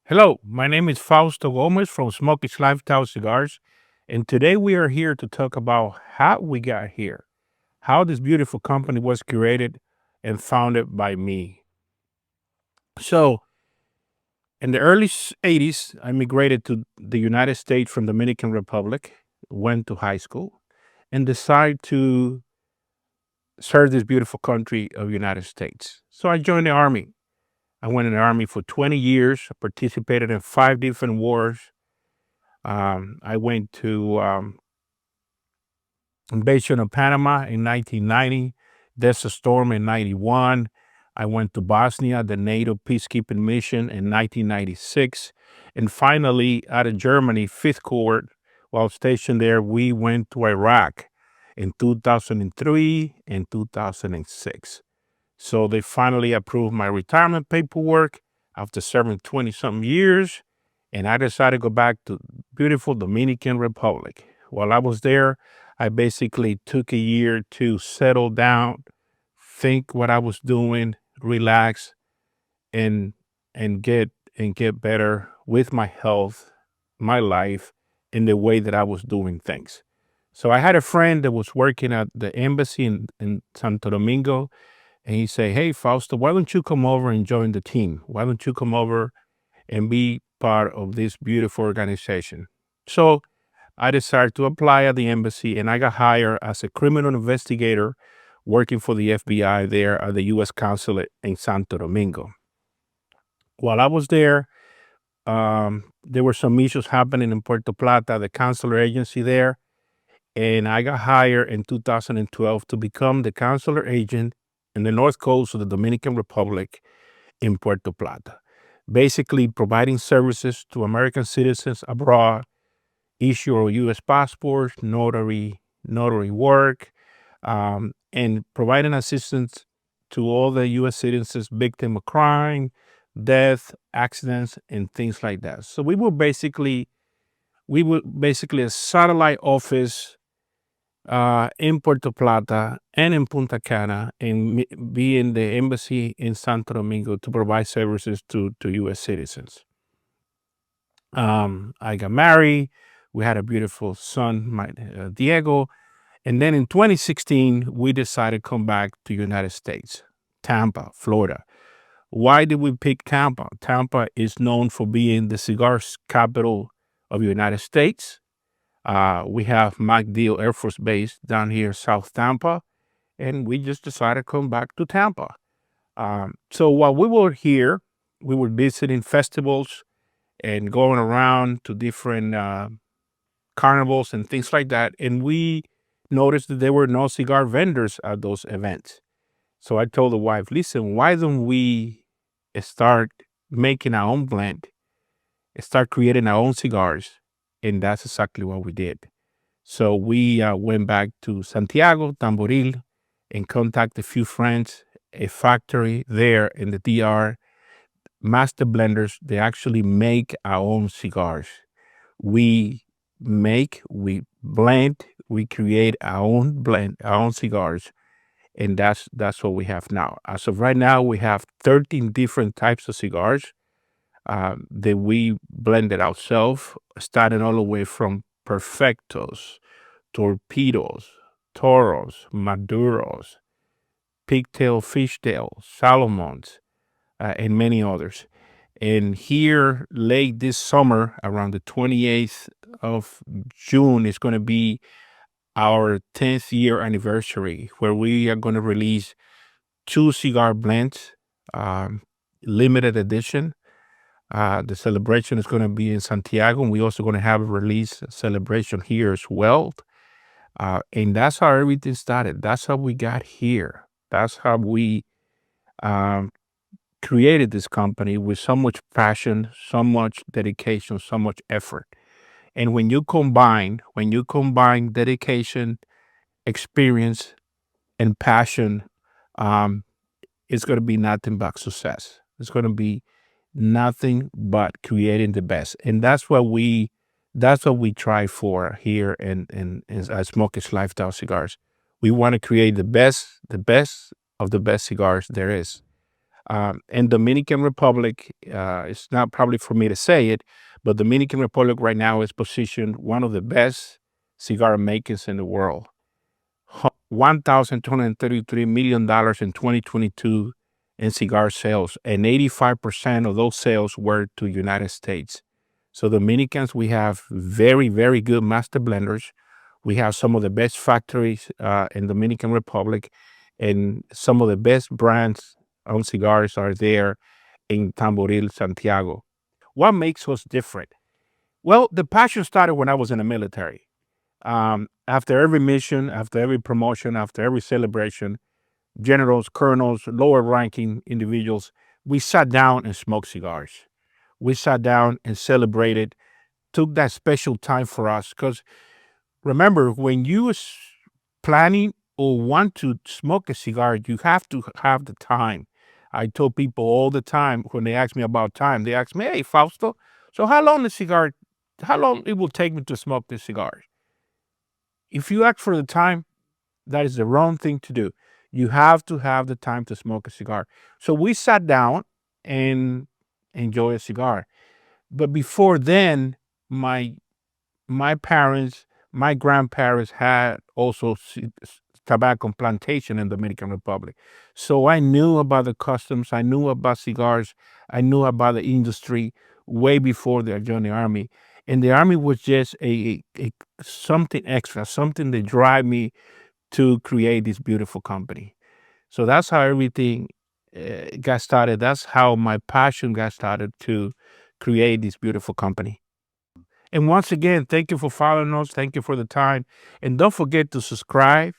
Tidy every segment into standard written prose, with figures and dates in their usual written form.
Hello, my name is Fausto Gomez from Smokey's Lifestyle Cigars, and today we are here to talk about how we got here, how this beautiful company was created and founded by me. So, in the early 80s, I migrated to the United States from Dominican Republic, went to high school, and decided to serve this beautiful country of United States. So I joined the Army. I went in the Army for 20 years, participated in 5 different wars. I went to invasion of Panama in 1990, Desert Storm in 91. I went to Bosnia, the NATO peacekeeping mission in 1996. And finally, out of Germany, Fifth Corps, while stationed there, we went to Iraq in 2003 and 2006. So they finally approved my retirement paperwork after serving 20 something years. And I decided to go back to beautiful Dominican Republic. While I was there, I basically took a year to settle down, think what I was doing, relax, and and get better with my health, my life, in the way that I was doing things. So I had a friend that was working at the embassy in Santo Domingo, and he said, "Hey, Fausto, why don't you come over and join the team? Why don't you come over and be part of this beautiful organization?" So I decided to apply at the embassy, and I got hired as a criminal investigator working for the FBI there at the U.S. consulate in Santo Domingo. While I was there were some issues happening in Puerto Plata, the consular agency there, and I got hired in 2012 to become the consular agent in the north coast of the Dominican Republic in Puerto Plata, basically providing services to American citizens abroad, issue a U.S. passport, notary work, and providing assistance to all the U.S. citizens victim of crime, death, accidents, and things like that. So we were basically a satellite office in Puerto Plata and in Punta Cana, and be in the embassy in Santo Domingo to provide services to U.S. citizens. I got married. We had a beautiful son, Diego. And then in 2016, we decided to come back to United States, Tampa, Florida. Why did we pick Tampa? Tampa is known for being the cigars capital of the United States. We have MacDill Air Force Base down here, South Tampa, and we just decided to come back to Tampa. So while we were here, we were visiting festivals and going around to different carnivals and things like that. And we noticed that there were no cigar vendors at those events. So I told the wife, listen, why don't we start making our own blend, start creating our own cigars? And that's exactly what we did. So we went back to Santiago, Tamboril, and contacted a few friends, a factory there in the DR, master blenders. They actually make our own cigars. We we blend, we create our own blend, our own cigars, and that's what we have now. As of right now, we have 13 different types of cigars that we blended ourselves, starting all the way from perfectos, torpedoes, toros, maduros, pigtail, fishtail, salomons, and many others. And here, late this summer, around the 28th of June, is going to be our 10th year anniversary, where we are going to release two cigar blends, um, limited edition. The celebration is going to be in Santiago, and we're also going to have a release celebration here as well. And that's how everything started. That's how we got here. That's how we um, created this company with so much passion, so much dedication, so much effort. And when you combine dedication, experience, and passion, um, it's going to be nothing but success. It's going to be nothing but creating the best, and that's what we try for here in Smokish Lifestyle Cigars. We want to create the best of the best cigars there is. And Dominican Republic, it's not probably for me to say it, but Dominican Republic right now is positioned one of the best cigar makers in the world. $1,233 million in 2022 in cigar sales, and 85% of those sales were to United States. So Dominicans, we have very, very good master blenders. We have some of the best factories in Dominican Republic, and some of the best brands on cigars are there in Tamboril, Santiago. What makes us different? Well, the passion started when I was in the military. After every mission, after every promotion, after every celebration, generals, colonels, lower ranking individuals, we sat down and smoked cigars. We sat down and celebrated, took that special time for us. Because remember, when you was planning or want to smoke a cigar, you have to have the time. I told people all the time when they ask me about time, they ask me, "Hey, Fausto, so how long it will take me to smoke this cigar?" If you ask for the time, that is the wrong thing to do. You have to have the time to smoke a cigar. So we sat down and enjoy a cigar. But before then, my my parents, my grandparents had also tobacco plantation in Dominican Republic. So I knew about the customs, I knew about cigars, I knew about the industry way before I joined the army. And the army was just a something extra, something that drive me to create this beautiful company. So that's how everything got started. That's how my passion got started to create this beautiful company. And once again, thank you for following us. Thank you for the time. And don't forget to subscribe,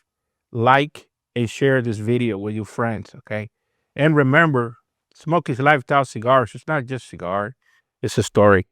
like, and share this video with your friends. Okay. And remember, Smokey's Lifestyle Cigars, it's not just cigar, it's a story.